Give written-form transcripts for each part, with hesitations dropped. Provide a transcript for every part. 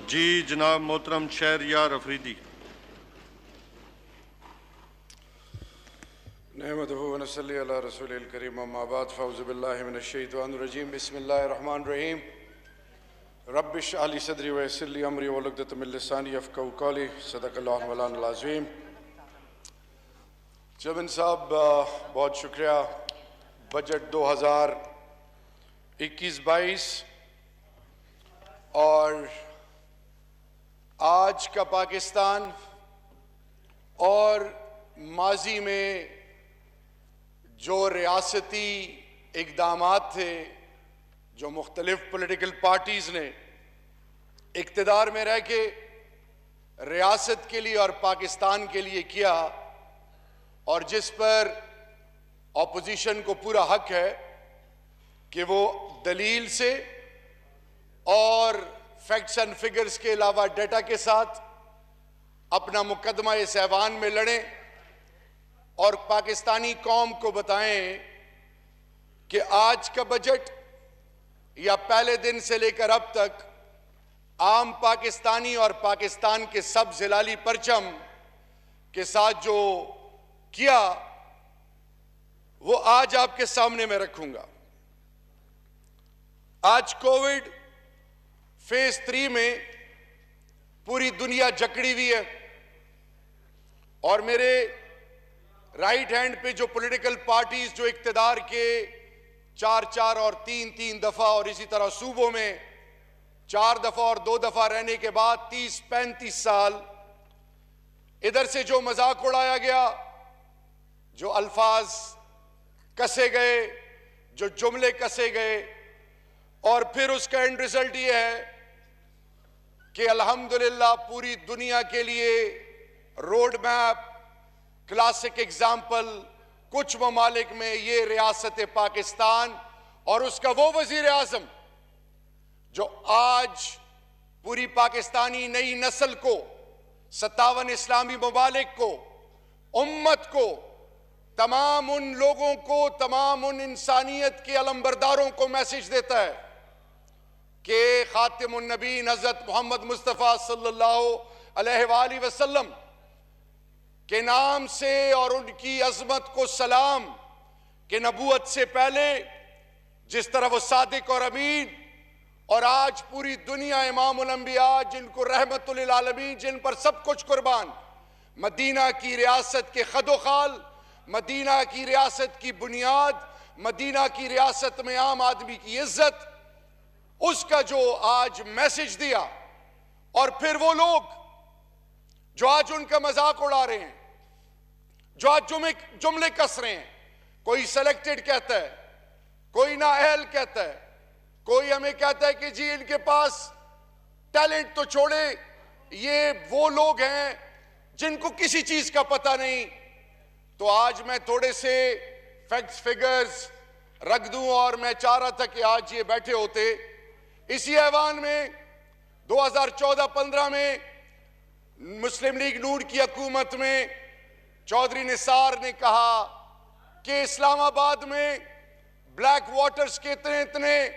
جی جناب محترم شہریار افریدی. نحمدہ و نصلی علی رسول الکریم اما بعد فاعوذ باللہ من الشیطان الرجیم بسم اللہ الرحمن الرحیم رب اشرح لی صدری ویسر لی امری واحلل عقدۃ من لسانی یفقہوا قولی صدق اللہ مولانا العظیم. چمن صاحب بہت شکریہ. بجٹ 2021-22 اور آج کا پاکستان اور ماضی میں جو ریاستی اقدامات تھے جو مختلف پولیٹیکل پارٹیز نے اقتدار میں رہ کے ریاست کے لیے اور پاکستان کے لیے کیا، اور جس پر اپوزیشن کو پورا حق ہے کہ وہ دلیل سے اور فیکٹس اینڈ فگرز کے علاوہ ڈیٹا کے ساتھ اپنا مقدمہ اس ایوان میں لڑیں اور پاکستانی قوم کو بتائیں کہ آج کا بجٹ یا پہلے دن سے لے کر اب تک عام پاکستانی اور پاکستان کے سبز ہلالی پرچم کے ساتھ جو کیا وہ آج آپ کے سامنے میں رکھوں گا. آج کووڈ فیز 3 میں پوری دنیا جکڑی ہوئی ہے، اور میرے رائٹ ہینڈ پہ جو پولیٹیکل پارٹیز جو اقتدار کے 4 اور 3 دفعہ اور اسی طرح صوبوں میں 4 دفعہ اور 2 دفعہ رہنے کے بعد 30-35 سال ادھر سے جو مذاق اڑایا گیا، جو الفاظ کسے گئے، جو جملے کسے گئے، اور پھر اس کا اینڈ ریزلٹ یہ ہے کہ الحمدللہ پوری دنیا کے لیے روڈ میپ، کلاسک اگزامپل کچھ ممالک میں یہ ریاست پاکستان اور اس کا وہ وزیر اعظم جو آج پوری پاکستانی نئی نسل کو، 57 اسلامی ممالک کو، امت کو، تمام ان لوگوں کو، تمام ان انسانیت کے علمبرداروں کو میسج دیتا ہے کہ خاتم النبیین حضرت محمد مصطفیٰ صلی اللہ علیہ وآلہ وسلم کے نام سے اور ان کی عظمت کو سلام کہ نبوت سے پہلے جس طرح وہ صادق اور امین، اور آج پوری دنیا امام الانبیاء جن کو رحمت للعالمین، جن پر سب کچھ قربان، مدینہ کی ریاست کے خد و خال، مدینہ کی ریاست کی بنیاد، مدینہ کی ریاست میں عام آدمی کی عزت، اس کا جو آج میسج دیا. اور پھر وہ لوگ جو آج ان کا مذاق اڑا رہے ہیں، جو آج جملے کس رہے ہیں، کوئی سلیکٹڈ کہتا ہے، کوئی نااہل کہتا ہے، کوئی ہمیں کہتا ہے کہ جی ان کے پاس ٹیلنٹ تو چھوڑے، یہ وہ لوگ ہیں جن کو کسی چیز کا پتہ نہیں. تو آج میں تھوڑے سے فیکٹس فگرز رکھ دوں، اور میں چاہ رہا تھا کہ آج یہ بیٹھے ہوتے اسی ایوان میں 2014-15 میں مسلم لیگ نون کی حکومت میں چودھری نثار نے کہا کہ اسلام آباد میں بلیک واٹرز کے اتنے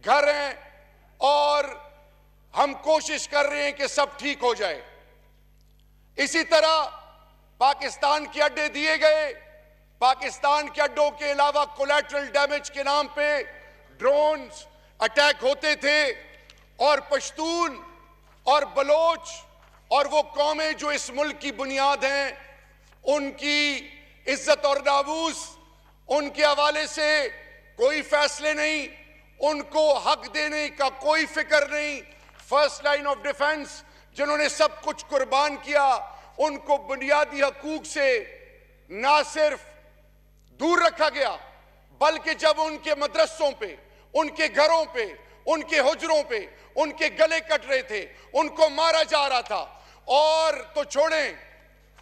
گھر ہیں اور ہم کوشش کر رہے ہیں کہ سب ٹھیک ہو جائے. اسی طرح پاکستان کے اڈے دیے گئے، پاکستان کے اڈوں کے علاوہ کولیٹرل ڈیمیج کے نام پہ ڈرونز اٹیک ہوتے تھے، اور پشتون اور بلوچ اور وہ قومیں جو اس ملک کی بنیاد ہیں، ان کی عزت اور ناموس، ان کے حوالے سے کوئی فیصلے نہیں، ان کو حق دینے کا کوئی فکر نہیں. فرسٹ لائن آف ڈیفنس جنہوں نے سب کچھ قربان کیا، ان کو بنیادی حقوق سے نہ صرف دور رکھا گیا، بلکہ جب ان کے مدرسوں پہ، ان کے گھروں پہ، ان کے حجروں پہ ان کے گلے کٹ رہے تھے، ان کو مارا جا رہا تھا، اور تو چھوڑیں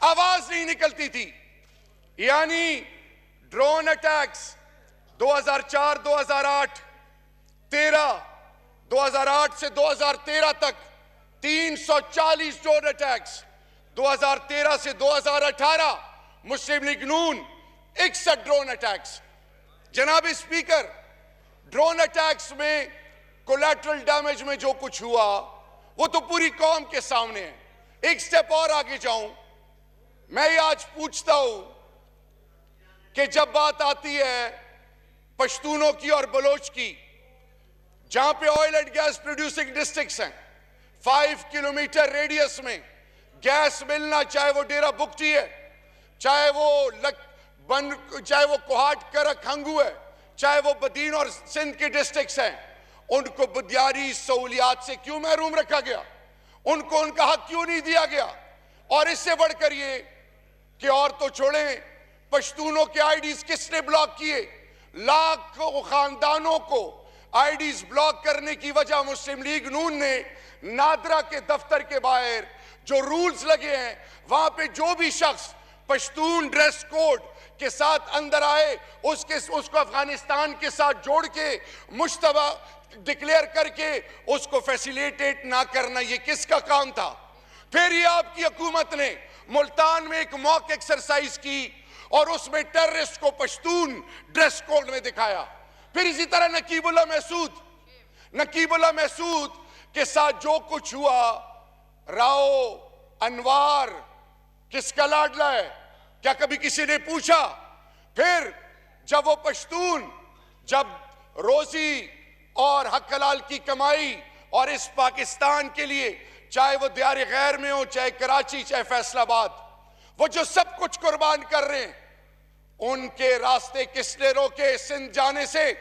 آواز نہیں نکلتی تھی. یعنی ڈرون اٹیکس 2004 2008 13 2008 سے 2013 تک 340 ڈرون اٹیکس، 2013 سے 2018 مسلم لیگ نون 61 ڈرون اٹیکس. جناب اسپیکر، ڈرون اٹیکس میں کولیٹرل ڈیمیج میں جو کچھ ہوا وہ تو پوری قوم کے سامنے ہے. ایک سٹیپ اور آگے جاؤں, میں یہ آج پوچھتا ہوں کہ جب بات آتی ہے پشتونوں کی اور بلوچ کی, جہاں پہ oil and gas producing districts ہیں, 5 کلومیٹر ریڈیس میں گیس ملنا, چاہے وہ ڈیرہ بگٹی ہے, چاہے وہ کوہاٹ کرک ہنگو ہے, چاہے وہ بدین اور سندھ کے ڈسٹرکٹس ہیں, ان کو بنیادی سہولیات سے کیوں محروم رکھا گیا؟ ان کو ان کا حق کیوں نہیں دیا گیا؟ اور اس سے بڑھ کر یہ کہ اور تو چھوڑیں, پشتونوں کے آئی ڈیز کس نے بلاک کیے؟ لاکھوں خاندانوں کو آئی ڈیز بلاک کرنے کی وجہ مسلم لیگ نون نے نادرا کے دفتر کے باہر جو رولز لگے ہیں, وہاں پہ جو بھی شخص پشتون ڈریس کوڈ کے ساتھ اندر آئے اس کو افغانستان کے ساتھ جوڑ کے مشتبہ ڈکلیئر کر کے اس کو فیسیلیٹیٹ نہ کرنا, یہ کس کا کام تھا؟ پھر یہ آپ کی حکومت نے ملتان میں ایک موک ایکسرسائز کی اور اس میں ٹیررسٹ کو پشتون ڈریس کوڈ میں دکھایا. پھر اسی طرح نقیب اللہ محسود کے ساتھ جو کچھ ہوا, راؤ انوار کس کا لاڈلا ہے؟ کیا کبھی کسی نے پوچھا؟ پھر جب وہ پشتون جب روزی اور حق حلال کی کمائی اور اس پاکستان کے لیے, چاہے وہ دیار غیر میں ہو, چاہے کراچی, چاہے فیصل آباد, وہ جو سب کچھ قربان کر رہے ہیں, ان کے راستے کس نے روکے سندھ جانے سے؟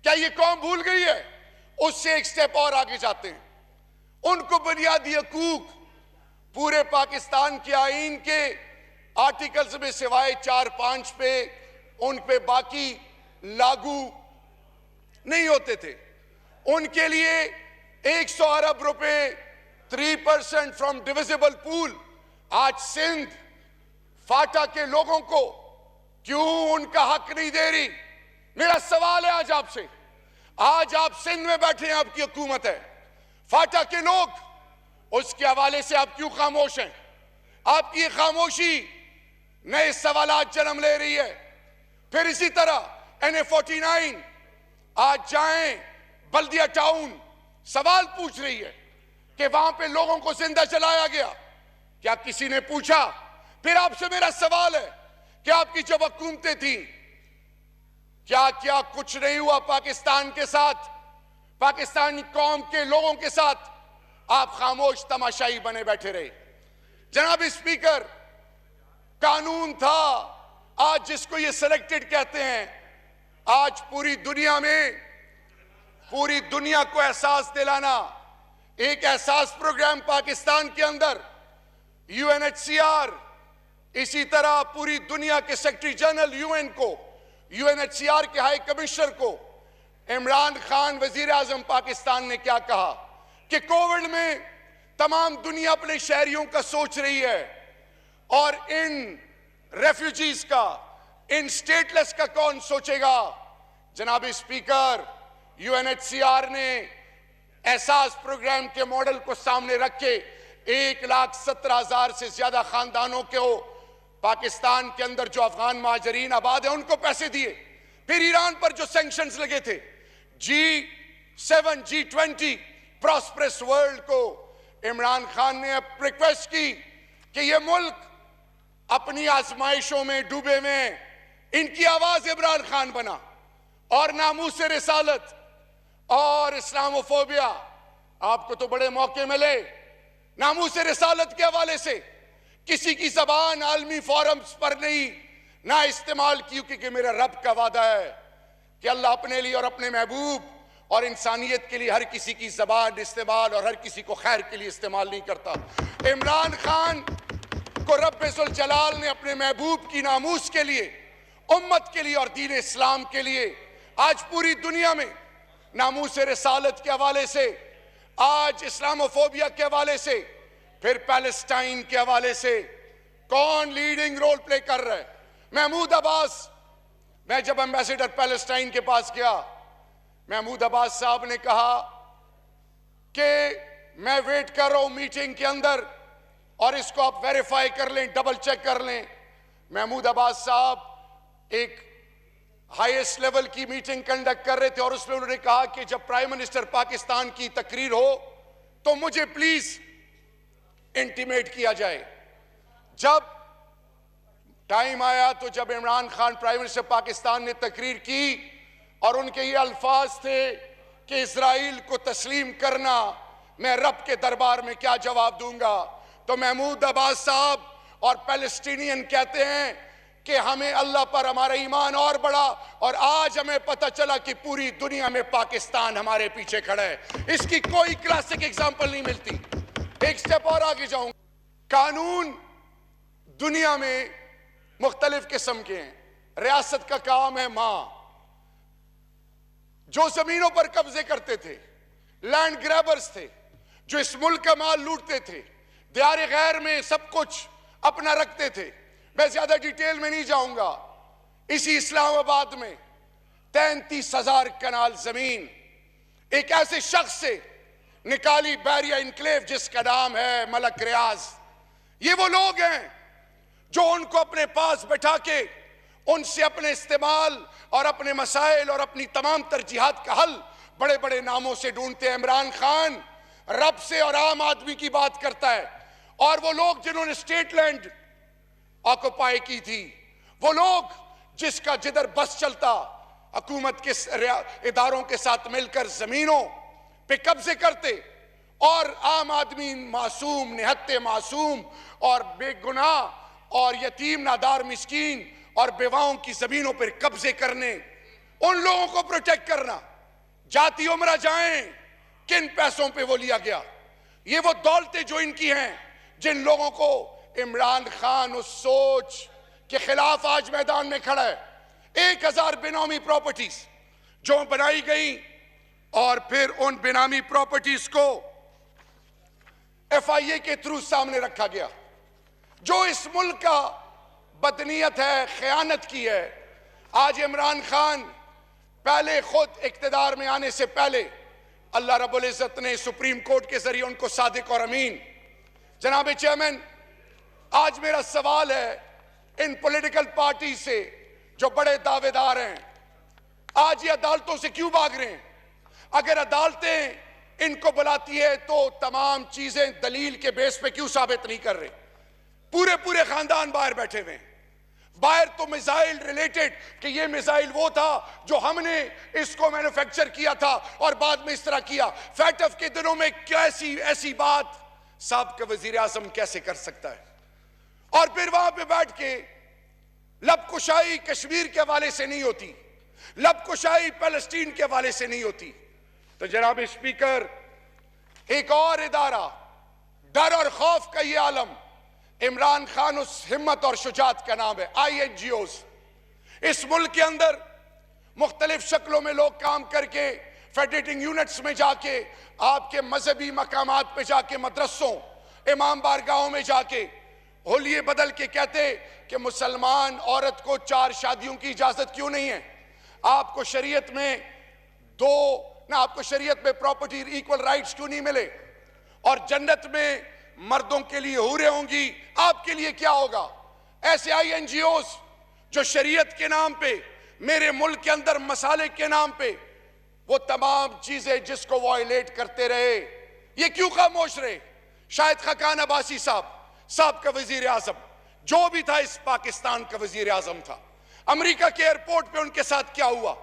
کیا یہ قوم بھول گئی ہے؟ اس سے ایک سٹیپ اور آگے جاتے ہیں. ان کو بنیادی حقوق پورے پاکستان کے آئین کے آرٹیکلز میں سوائے 4-5 پہ ان پہ باقی لاگو نہیں ہوتے تھے. ان کے لیے 100 ارب روپے 3% فرام ڈویزیبل پول. آج سندھ فاٹا کے لوگوں کو کیوں ان کا حق نہیں دے رہی؟ میرا سوال ہے آج آپ سے. آج آپ سندھ میں بیٹھے ہیں, آپ کی حکومت ہے, فاٹا کے لوگ, اس کے حوالے سے آپ کیوں خاموش ہیں؟ آپ کی خاموشی نئے سوالات جنم لے رہی ہے. پھر اسی طرح NA49 آج جائیں بلدیہ ٹاؤن, سوال پوچھ رہی ہے کہ وہاں پہ لوگوں کو زندہ جلایا گیا, کیا کسی نے پوچھا؟ پھر آپ سے میرا سوال ہے کہ آپ کی جب حکومتیں تھیں, کیا کچھ نہیں ہوا پاکستان کے ساتھ, پاکستانی قوم کے لوگوں کے ساتھ؟ آپ خاموش تماشائی بنے بیٹھے رہے. جناب اسپیکر, قانون تھا آج جس کو یہ سلیکٹڈ کہتے ہیں, آج پوری دنیا میں پوری دنیا کو احساس دلانا, ایک احساس پروگرام پاکستان کے اندر UNHCR, اسی طرح پوری دنیا کے سیکرٹری جنرل UN کو, UNHCR کے ہائی کمشنر کو, عمران خان وزیر اعظم پاکستان نے کیا کہا کہ کووڈ میں تمام دنیا اپنے شہریوں کا سوچ رہی ہے, اور ان ریفیوجیز کا, ان سٹیٹلیس کا کون سوچے گا؟ جناب اسپیکر, UNHCR نے احساس پروگرام کے ماڈل کو سامنے رکھ کے 1,17,000 سے زیادہ خاندانوں کو پاکستان کے اندر جو افغان مہاجرین آباد ہیں ان کو پیسے دیے. پھر ایران پر جو سینکشنز لگے تھے, G7 G20 پراسپرس ورلڈ کو عمران خان نے ریکویسٹ کی کہ یہ ملک اپنی آزمائشوں میں ڈوبے میں, ان کی آواز عمران خان بنا, اور ناموس رسالت اور اسلاموفوبیا, آپ کو تو بڑے موقع ملے ناموس رسالت کے حوالے سے کسی کی زبان عالمی فورمز پر نہیں نہ استعمال کی, کیونکہ میرا رب کا وعدہ ہے کہ اللہ اپنے لیے اور اپنے محبوب اور انسانیت کے لیے ہر کسی کی زبان استعمال اور ہر کسی کو خیر کے لیے استعمال نہیں کرتا. عمران خان کو رب ذوالجلال نے اپنے محبوب کی ناموس کے لیے, امت کے لیے اور دین اسلام کے لیے آج پوری دنیا میں ناموس رسالت کے حوالے سے, آج اسلاموفوبیا کے حوالے سے, پھر پیلسٹائن کے حوالے سے کون لیڈنگ رول پلے کر رہا ہے؟ محمود عباس. میں جب ایمبیسیڈر پیلسٹائن کے پاس گیا, محمود عباس صاحب نے کہا کہ میں ویٹ کر رہا ہوں میٹنگ کے اندر, اور اس کو آپ ویریفائی کر لیں, ڈبل چیک کر لیں. محمود عباس صاحب ایک ہائیسٹ لیول کی میٹنگ کنڈکٹ کر رہے تھے, اور اس میں انہوں نے کہا کہ جب پرائم منسٹر پاکستان کی تقریر ہو تو مجھے پلیز انٹیمیٹ کیا جائے. جب ٹائم آیا تو جب عمران خان پرائم منسٹر پاکستان نے تقریر کی اور ان کے یہ الفاظ تھے کہ اسرائیل کو تسلیم کرنا، میں رب کے دربار میں کیا جواب دوں گا، تو محمود عباس صاحب اور پیلسٹینین کہتے ہیں کہ ہمیں اللہ پر ہمارا ایمان اور بڑھا، اور آج ہمیں پتہ چلا کہ پوری دنیا میں پاکستان ہمارے پیچھے کھڑا ہے. اس کی کوئی کلاسک ایگزامپل نہیں ملتی. ایک سٹیپ اور آگے جاؤں. قانون دنیا میں مختلف قسم کے ہیں. ریاست کا کام ہے ماں. جو زمینوں پر قبضے کرتے تھے، لینڈ گریبرز تھے، جو اس ملک کا مال لوٹتے تھے، دیار غیر میں سب کچھ اپنا رکھتے تھے. میں زیادہ ڈیٹیل میں نہیں جاؤں گا. اسی اسلام آباد میں 33,000 کنال زمین ایک ایسے شخص سے نکالی، بیریا انکلیو، جس کا نام ہے ملک ریاض. یہ وہ لوگ ہیں جو ان کو اپنے پاس بٹھا کے ان سے اپنے استعمال اور اپنے مسائل اور اپنی تمام ترجیحات کا حل بڑے بڑے ناموں سے ڈھونڈتے ہیں. عمران خان رب سے اور عام آدمی کی بات کرتا ہے. اور وہ لوگ جنہوں نے اسٹیٹ لینڈ آکوپائی کی تھی، وہ لوگ جس کا جدھر بس چلتا حکومت کے اداروں کے ساتھ مل کر زمینوں پہ قبضے کرتے، اور عام آدمی معصوم، نہت معصوم اور بے گناہ اور یتیم نادار مسکین اور بیواؤں کی زمینوں پر قبضے کرنے، ان لوگوں کو پروٹیکٹ کرنا. جاتی عمرہ جائیں، کن پیسوں پہ وہ لیا گیا. یہ وہ دولتیں جو ان کی ہیں، جن لوگوں کو عمران خان اس سوچ کے خلاف آج میدان میں کھڑا ہے. 1,000 بینامی پراپرٹیز جو بنائی گئی، اور پھر ان بینامی پراپرٹیز کو FIA کے تھرو سامنے رکھا گیا. جو اس ملک کا بدنیت ہے، خیانت کی ہے. آج عمران خان پہلے خود اقتدار میں آنے سے پہلے اللہ رب العزت نے سپریم کورٹ کے ذریعے ان کو صادق اور امین. جناب چیئرمین، آج میرا سوال ہے ان پولیٹیکل پارٹی سے جو بڑے دعوے دار ہیں، آج یہ عدالتوں سے کیوں بھاگ رہے ہیں؟ اگر عدالتیں ان کو بلاتی ہے تو تمام چیزیں دلیل کے بیس پہ کیوں ثابت نہیں کر رہے؟ پورے خاندان باہر بیٹھے ہوئے ہیں. باہر تو میزائل ریلیٹڈ کہ یہ میزائل وہ تھا جو ہم نے اس کو مینوفیکچر کیا تھا اور بعد میں اس طرح کیا. فیٹف کے دنوں میں کیسی ایسی بات سابقہ وزیر اعظم کیسے کر سکتا ہے؟ اور پھر وہاں پہ بیٹھ کے لب کشائی کشمیر کے حوالے سے نہیں ہوتی، لب کشائی فلسطین کے حوالے سے نہیں ہوتی. تو جناب اسپیکر، ایک اور ادارہ، ڈر اور خوف کا یہ عالم، عمران خان اس ہمت اور شجاعت کا نام ہے. INGOs اس ملک کے اندر مختلف شکلوں میں لوگ کام کر کے فیڈریٹنگ یونٹس میں جا کے، آپ کے مذہبی مقامات پہ جا کے، مدرسوں، امام بارگاہوں میں جا کے ہولیے بدل کے کہتے کہ مسلمان عورت کو 4 شادیوں کی اجازت کیوں نہیں ہے؟ آپ کو شریعت میں آپ کو شریعت میں پراپرٹی ایکول رائٹس کیوں نہیں ملے؟ اور جنت میں مردوں کے لیے حوریں ہوں گی، آپ کے لیے کیا ہوگا؟ ایسے INGOs جو شریعت کے نام پہ، میرے ملک کے اندر مسالے کے نام پہ، وہ تمام چیزیں جس کو وائلیٹ کرتے رہے، یہ کیوں خاموش رہے؟ شاید خاقان عباسی صاحب کا وزیر اعظم، جو بھی تھا اس پاکستان کا وزیر اعظم تھا، امریکہ کے ایئرپورٹ پہ ان کے ساتھ کیا ہوا؟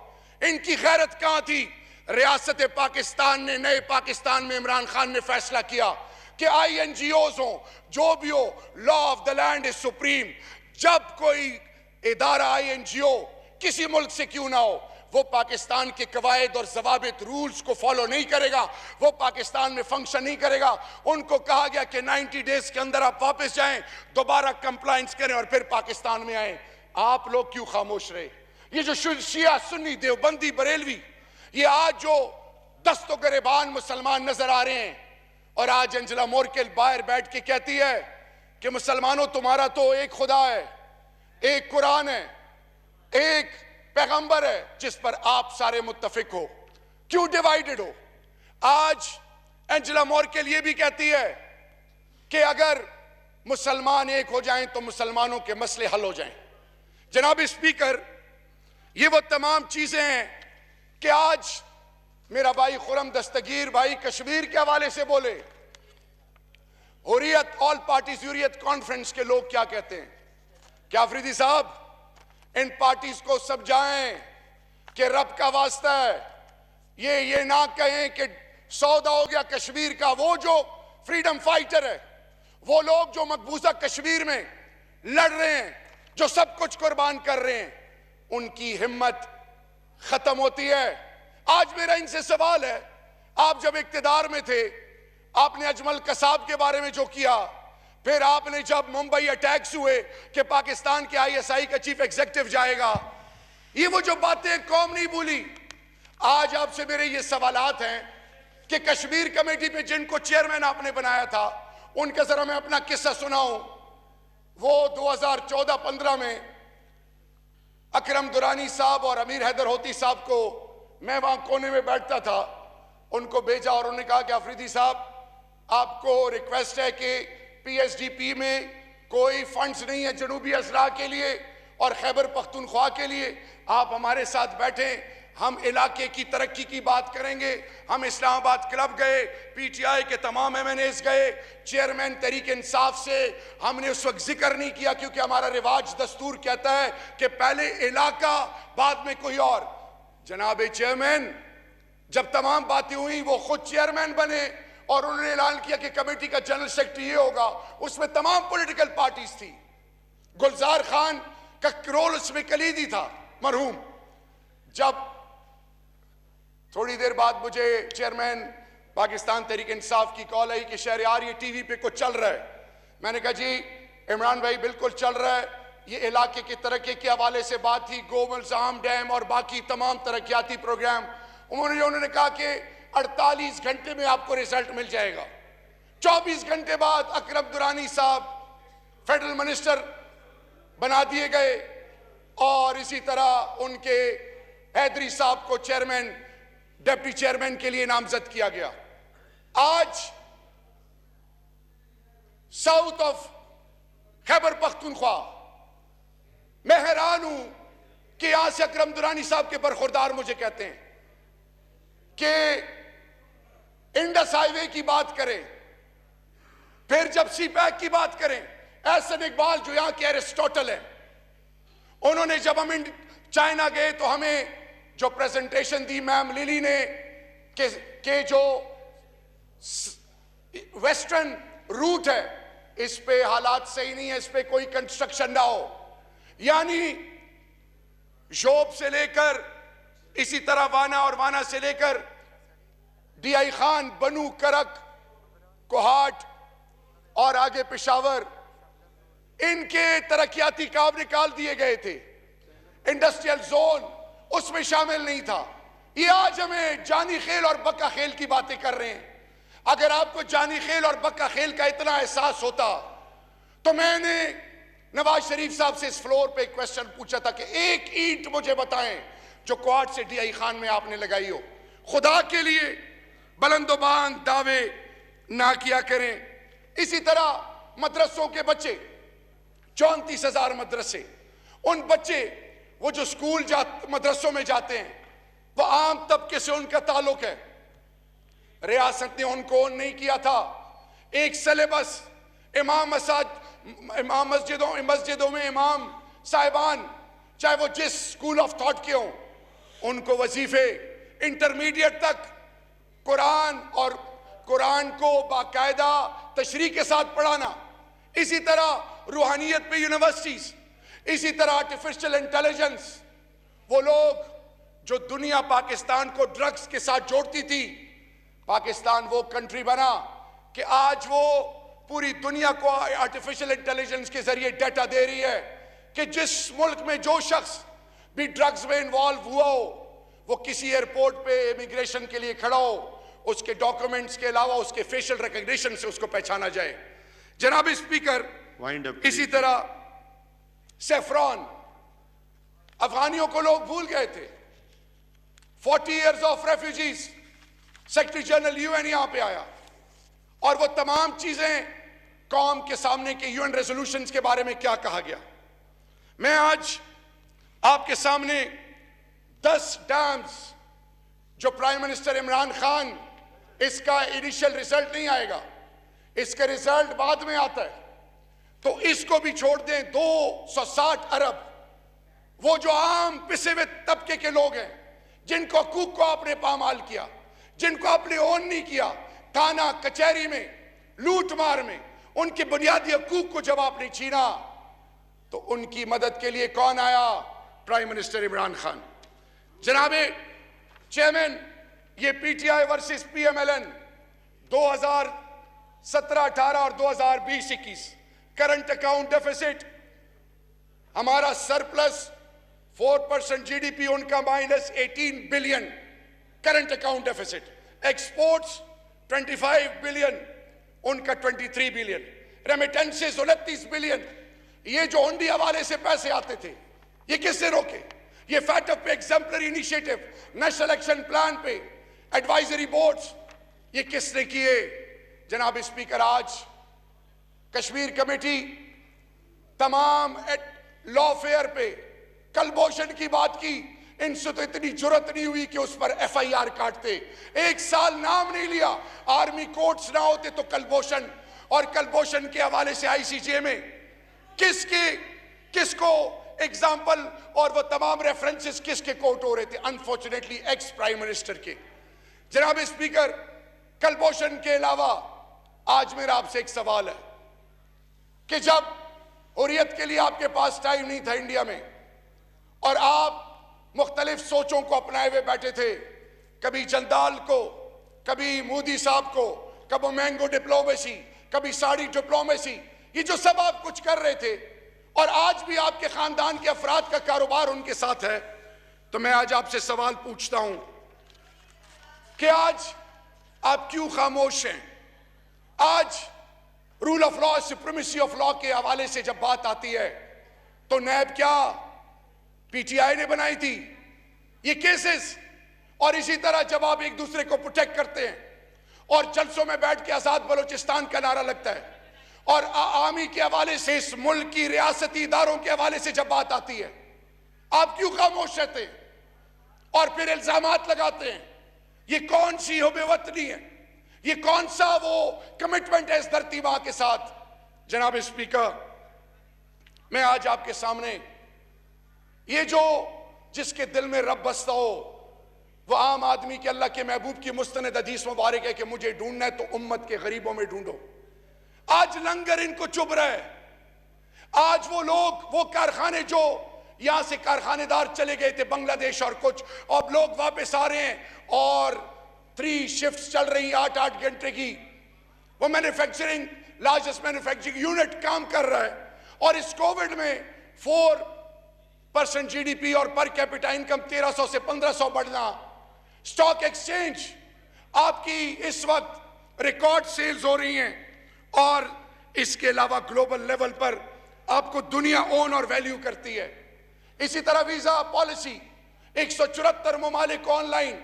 ان کی غیرت کہاں تھی؟ ریاست پاکستان نے، نئے پاکستان میں عمران خان نے فیصلہ کیا کہ INGOs ہوں، جو بھی ہو، law of the land is supreme. جب کوئی ادارہ INGO کسی ملک سے کیوں نہ ہو، وہ پاکستان کے قواعد اور ضوابط رولز کو فالو نہیں کرے گا، وہ پاکستان میں فنکشن نہیں کرے گا. ان کو کہا گیا کہ 90 ڈیز کے اندر آپ واپس جائیں، دوبارہ کمپلائنس کریں اور پھر پاکستان میں آئیں. آپ لوگ کیوں خاموش رہے؟ یہ جو شیعہ سنی دیوبندی بریلوی، یہ آج جو دست و گریبان مسلمان نظر آ رہے ہیں، اور آج انجلا مورکل باہر بیٹھ کے کہتی ہے کہ مسلمانوں تمہارا تو ایک خدا ہے، ایک قرآن ہے، ایک پیغمبر ہے جس پر آپ سارے متفق ہو، کیوں ڈیوائیڈڈ ہو؟ آج انجلا مورکل یہ بھی کہتی ہے کہ اگر مسلمان ایک ہو جائیں تو مسلمانوں کے مسئلے حل ہو جائیں. جناب اسپیکر، یہ وہ تمام چیزیں ہیں کہ آج میرا بھائی خرم دستگیر بھائی کشمیر کے حوالے سے بولے، حریت آل پارٹیز حریت کانفرنس کے لوگ کیا کہتے ہیں؟ کہ آفریدی صاحب ان پارٹیز کو سمجھائیں کہ رب کا واسطہ ہے، یہ نہ کہیں کہ سودا ہو گیا کشمیر کا. وہ جو فریڈم فائٹر ہے، وہ لوگ جو مقبوضہ کشمیر میں لڑ رہے ہیں، جو سب کچھ قربان کر رہے ہیں، ان کی ہمت ختم ہوتی ہے. آج میرا ان سے سوال ہے، آپ جب اقتدار میں تھے آپ نے اجمل قصاب کے بارے میں جو کیا، پھر آپ نے جب ممبئی اٹیکس ہوئے کہ پاکستان کے ISI کا چیف ایگزیکٹو جائے گا، یہ وہ جو باتیں قوم نہیں بھولی. آج آپ سے میرے یہ سوالات ہیں کہ کشمیر کمیٹی پہ جن کو چیئرمین آپ نے بنایا تھا، ان کا ذرا میں اپنا قصہ سناؤں. وہ 2014-15 میں اکرم درانی صاحب اور امیر حیدر ہوتی صاحب کو، میں وہاں کونے میں بیٹھتا تھا، ان کو بھیجا اور انہوں نے کہا کہ آفریدی صاحب آپ کو ریکویسٹ ہے کہ PSDP میں کوئی فنڈز نہیں ہے جنوبی اضلاع کے لیے اور خیبر پختونخوا کے لیے، آپ ہمارے ساتھ بیٹھیں، ہم علاقے کی ترقی کی بات کریں گے. ہم اسلام آباد کلب گئے، PTI کے تمام MNAs گئے، چیئرمین تحریک انصاف سے ہم نے اس وقت ذکر نہیں کیا کیونکہ ہمارا رواج دستور کہتا ہے کہ پہلے علاقہ بعد میں کوئی اور. جناب چیئرمین جب تمام باتیں ہوئیں وہ خود چیئرمین بنے اور انہوں نے اعلان کیا کہ کمیٹی کا جنرل سیکرٹری یہ ہوگا. اس میں تمام پولیٹیکل پارٹیز تھی. گلزار خان کا رول اس میں کلیدی تھا مرحوم. جب تھوڑی دیر بعد مجھے چیئرمین پاکستان تحریک انصاف کی کال آئی کہ شہریار یہ TV پہ کچھ چل رہا ہے. میں نے کہا جی عمران بھائی بالکل چل رہا ہے، یہ علاقے کی ترقی کے حوالے سے بات تھی، گوملزام ڈیم اور باقی تمام ترقیاتی پروگرام. انہوں نے کہا کہ 48 گھنٹے میں آپ کو ریزلٹ مل جائے گا. 24 گھنٹے بعد اکرم درانی صاحب فیڈرل منسٹر بنا دیے گئے اور اسی طرح ان کے حیدری صاحب کو چیئرمین ڈیپٹی چیئرمین کے لیے نامزد کیا گیا. آج ساؤتھ آف خیبر پختونخوا میں حیران ہوں کہ یہاں سے اکرم درانی صاحب کے برخوردار مجھے کہتے ہیں کہ انڈس ہائی وے کی بات کریں، پھر جب سی پیک کی بات کریں، احسن اقبال جو یہاں کے ایرسٹوٹل ہیں، انہوں نے جب ہم چائنا گئے تو ہمیں جو پریزنٹیشن دی میم لیلی نے کہ جو ویسٹرن روٹ ہے اس پہ حالات صحیح نہیں ہے، اس پہ کوئی کنسٹرکشن نہ ہو. یعنی شوب سے لے کر اسی طرح وانا اور وانا سے لے کر DI خان، بنو، کرک، کوہاٹ اور آگے پشاور، ان کے ترقیاتی کام نکال دیے گئے تھے. انڈسٹریل زون اس میں شامل نہیں تھا. یہ آج ہمیں جانی خیل اور بکا خیل کی باتیں کر رہے ہیں. اگر آپ کو جانی خیل اور بکا خیل کا اتنا احساس ہوتا تو میں نے نواز شریف صاحب سے اس فلور پہ ایک کویسچن پوچھا تھا کہ ایک اینٹ مجھے بتائیں جو کوہاٹ سے DI خان میں آپ نے لگائی ہو. خدا کے لیے بلند و باند دعوے نہ کیا کریں. اسی طرح مدرسوں کے بچے، 34,000 مدرسے، ان بچے وہ جو سکول مدرسوں میں جاتے ہیں وہ عام طبقے سے ان کا تعلق ہے. ریاست نے ان کو نہیں کیا تھا. ایک سلیبس امام مسجدوں میں امام صاحبان چاہے وہ جس سکول آف تھاٹ کے ہوں ان کو وظیفے انٹرمیڈیٹ تک قرآن اور قرآن کو باقاعدہ تشریح کے ساتھ پڑھانا. اسی طرح روحانیت پہ یونیورسٹیز، اسی طرح آرٹیفیشل انٹیلیجنس. وہ لوگ جو دنیا پاکستان کو ڈرگز کے ساتھ جوڑتی تھی، پاکستان وہ کنٹری بنا کہ آج وہ پوری دنیا کو آرٹیفیشل انٹیلیجنس کے ذریعے ڈیٹا دے رہی ہے کہ جس ملک میں جو شخص بھی ڈرگز میں انوالو ہوا ہو وہ کسی ایئرپورٹ پہ امیگریشن کے لیے کھڑا ہو، اس کے ڈاکومنٹس کے علاوہ اس کے فیشل ریکگنیشن سے اس کو پہچانا جائے. جناب اسپیکر، اسی طرح سیفران، افغانیوں کو لوگ بھول گئے تھے. 40 years of refugees، secretary general UN یہاں پہ آیا اور وہ تمام چیزیں قوم کے سامنے کے UN ریزولوشنز کے بارے میں کیا کہا گیا. میں آج آپ کے سامنے 10 ڈیمز جو پرائم منسٹر عمران خان، اس کا انیشل ریزلٹ نہیں آئے گا، اس کا ریزلٹ بعد میں آتا ہے. تو اس کو بھی چھوڑ دیں. 260 ارب وہ جو عام پسے ہوئے طبقے کے لوگ ہیں جن کو حقوق کو آپ نے پامال کیا, جن کو آپ نے اون نہیں کیا, تھانہ کچہری میں لوٹ مار میں ان کے بنیادی حقوق کو جب آپ نے چھینا تو ان کی مدد کے لیے کون آیا؟ Prime minister Imran Khan. جناب چیئرمین, یہ P T I versus P M L N 2017-18 اور 2020-21 کرنٹ اکاؤنٹ ڈیفیسٹ, ہمارا سرپلس 4% جی ڈی پی, ان کا minus 18 billion current account deficit, exports 25 billion, ان کا 23 بلین, ریمیٹنسز 29 بلین. یہ جو ہنڈی حوالے سے پیسے آتے تھے یہ کس سے روکے؟ یہ فیٹ اپ پہ, exemplary initiative, national action plan پہ, ایڈوائزری بورڈز, یہ کس نے کیے؟ جناب اسپیکر, آج کشمیر کمیٹی تمام لا فیئر پہ کلبھوشن کی بات کی, ان سے تو اتنی جرت نہیں ہوئی کہ اس پر ایف آئی آر کاٹتے. 1 سال نام نہیں لیا, آرمی کورٹس نہ ہوتے تو کلبھوشن, اور کلبھوشن کے حوالے سے آئی سی جے میں کس کو ایگزامپل اور وہ تمام ریفرنسز کس کے کوٹ ہو رہے تھے؟ انفارچونیٹلی ایکس پرائم منسٹر کے. جناب اسپیکر, کلبھوشن کے علاوہ آج میرا آپ سے ایک سوال ہے کہ جب حریت کے لیے آپ کے پاس ٹائم نہیں تھا انڈیا میں اور آپ مختلف سوچوں کو اپنائے ہوئے بیٹھے تھے, کبھی جندال کو, کبھی مودی صاحب کو, کبھی مینگو ڈپلومیسی, کبھی ساڑی ڈپلومیسی, یہ جو سب آپ کچھ کر رہے تھے اور آج بھی آپ کے خاندان کے افراد کا کاروبار ان کے ساتھ ہے, تو میں آج آپ سے سوال پوچھتا ہوں کہ آج آپ کیوں خاموش ہیں؟ آج rule of law, supremacy of law کے حوالے سے جب بات آتی ہے تو نیب کیا پی ٹی آئی نے بنائی تھی یہ کیسز؟ اور اسی طرح جب آپ ایک دوسرے کو پروٹیکٹ کرتے ہیں اور جلسوں میں بیٹھ کے آزاد بلوچستان کا نعرہ لگتا ہے اور عوامی کے حوالے سے اس ملک کی ریاستی اداروں کے حوالے سے جب بات آتی ہے, آپ کیوں خاموش رہتے ہیں اور پھر الزامات لگاتے ہیں؟ یہ کون سی حب وطنی ہے؟ یہ کون سا وہ کمٹمنٹ ہے اس دھرتی ماں کے ساتھ؟ جناب اسپیکر, میں آج آپ کے سامنے یہ جو جس کے دل میں رب بستا ہو وہ عام آدمی کے اللہ کے محبوب کی مستند حدیث مبارک ہے کہ مجھے ڈھونڈنا ہے تو امت کے غریبوں میں ڈھونڈو. آج لنگر ان کو چبھ رہا ہے. آج وہ لوگ, وہ کارخانے جو یہاں سے کارخانے دار چلے گئے تھے بنگلہ دیش اور کچھ, اب لوگ واپس آ رہے ہیں اور 3 شفٹس چل رہی ہیں 8-8 گھنٹے کی. وہ مینوفیکچرنگ, لارجسٹ مینوفیکچرنگ یونٹ کام کر رہا ہے, اور اس کووڈ میں 4% جی ڈی پی اور پر کیپٹا انکم 1300 سے 1500 بڑھنا. سٹاک ایکسچینج آپ کی اس وقت ریکارڈ سیلز ہو رہی ہیں, اور اس کے علاوہ گلوبل لیول پر آپ کو دنیا اون اور ویلیو کرتی ہے. اسی طرح ویزا پالیسی, 174 ممالک آن لائن,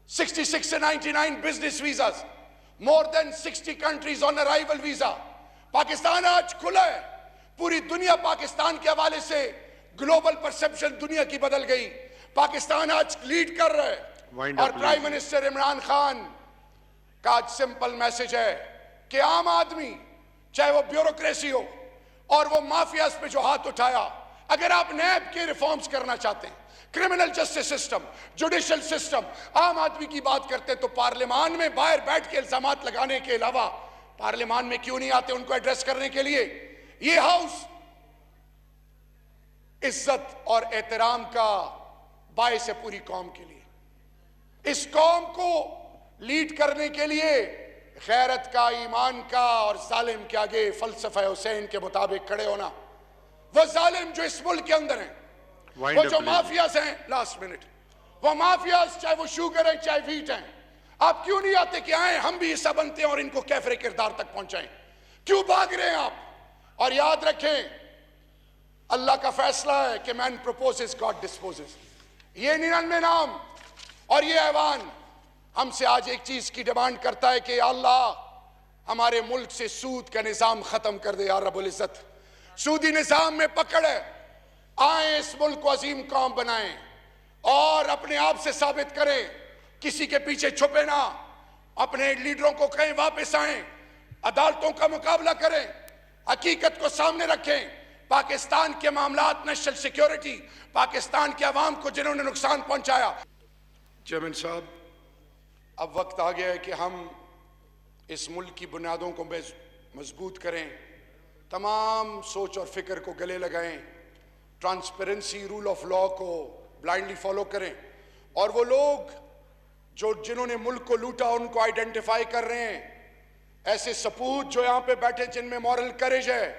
66 سے 99 business visas, more than 60 countries on arrival visa. Pakistan آج کھلا ہے, پوری دنیا پاکستان کے حوالے سے گلوبل پرسپشن دنیا کی بدل گئی. پاکستان آج لیڈ کر رہا ہے, اور پرائم منسٹر عمران خان کا آج سمپل میسج ہے کہ عام آدمی, چاہے وہ بیوروکریسی ہو اور وہ مافیاز پہ جو ہاتھ اٹھایا, اگر آپ نیب کے ریفارمز کرنا چاہتے ہیں, criminal justice system, judicial system, عام آدمی کی بات کرتے تو پارلیمان میں باہر بیٹھ کے الزامات لگانے کے علاوہ پارلیمان میں کیوں نہیں آتے ان کو ایڈریس کرنے کے لیے؟ یہ ہاؤس عزت اور احترام کا باعث ہے پوری قوم کے لیے. اس قوم کو لیڈ کرنے کے لیے غیرت کا, ایمان کا اور ظالم کے آگے فلسفہ حسین کے مطابق کھڑے ہونا. وہ ظالم جو اس ملک کے اندر ہیں, وہ جو مافیاز ہیں, لاسٹ منٹ, وہ مافیاز چاہے وہ شوگر ہیں چاہے ویٹ ہیں, آپ کیوں نہیں آتے کہ آئیں ہم بھی حصہ بنتے ہیں اور ان کو کیفر کردار تک پہنچائیں؟ کیوں بھاگ رہے ہیں آپ؟ اور یاد رکھیں, اللہ کا فیصلہ ہے کہ مین پروپوزز گاڈ ڈسپوزز. یہ 99 نام اور یہ ایوان ہم سے آج ایک چیز کی ڈیمانڈ کرتا ہے کہ یا اللہ ہمارے ملک سے سود کا نظام ختم کر دے یا رب العزت. سودی نظام میں پکڑ ہے, آئیں اس ملک کو عظیم قوم بنائیں اور اپنے آپ سے ثابت کریں, کسی کے پیچھے چھپے نہ, اپنے لیڈروں کو کہیں واپس آئیں, عدالتوں کا مقابلہ کریں, حقیقت کو سامنے رکھیں. پاکستان کے معاملات, نیشنل سیکیورٹی, پاکستان کے عوام کو جنہوں نے نقصان پہنچایا. چیئرمین صاحب, اب وقت آ گیا ہے کہ ہم اس ملک کی بنیادوں کو مضبوط کریں, تمام سوچ اور فکر کو گلے لگائیں, ٹرانسپیرنسی, رول آف لا کو بلائنڈلی فالو کریں, اور وہ لوگ جنہوں نے ملک کو لوٹا ان کو آئیڈینٹیفائی کر رہے ہیں. ایسے سپوت جو یہاں پہ بیٹھے جن میں مورل کریج ہے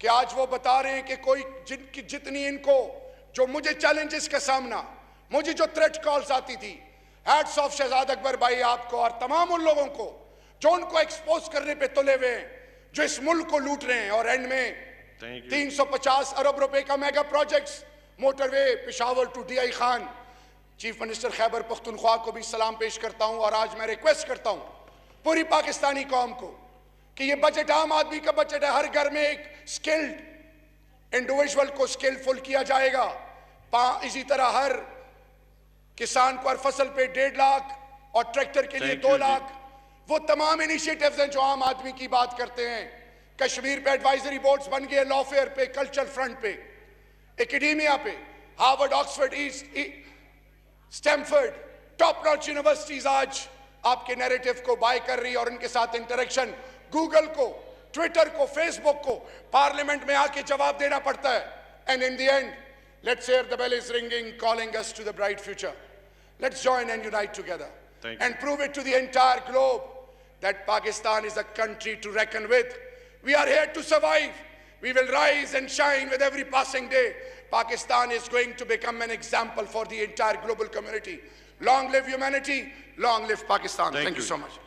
کہ آج وہ بتا رہے ہیں کہ کوئی جتنی ان کو, جو مجھے چیلنجز کا سامنا, مجھے جو تھریٹ کالز آتی تھی, ہیٹس آف شہزاد اکبر بھائی آپ کو اور تمام ان لوگوں کو جو ان کو ایکسپوز کرنے پہ تلے ہوئے ہیں, جو اس ملک کو لوٹ رہے ہیں. اور اینڈ میں 350 ارب روپے کا mega projects, motorway Peshawar to D I Khan. Chief minister Khyber Pakhtunkhwa کو بھی سلام پیش کرتا ہوں, اور آج میں ریکویسٹ کرتا ہوں پوری پاکستانی قوم کو کہ یہ بجٹ عام آدمی کا بجٹ ہے. ہر گھر میں ایک سکلڈ انڈیویجول کو سکلفل کیا جائے گا. اسی طرح ہر کسان کو ہر فصل پہ 1.5 لاکھ اور ٹریکٹر کے لیے 2 لاکھ. وہ تمام انیشیٹیوز ہیں جو عام آدمی کی بات کرتے ہیں. کشمیر پہ ایڈوائزری بورڈز بن گئے, لا فیئر پہ, کلچر فرنٹ پہ, اکیڈیمیا پہ, Harvard, Oxford, Stanford, top notch universities آج آپ کے نیریٹو کو بائی کر رہی, اور ان کے ساتھ انٹریکشن, گوگل کو, ٹویٹر کو, فیس بک کو پارلیمنٹ میں آ کے جواب دینا پڑتا ہے. And in the end, let's hair the bell is ringing, calling us to the bright future. Let's join and unite together and prove it to the entire globe that Pakistan is a country to reckon with. We are here to survive. We will rise and shine with every passing day. Pakistan is going to become an example for the entire global community. Long live humanity, long live Pakistan. Thank you so much.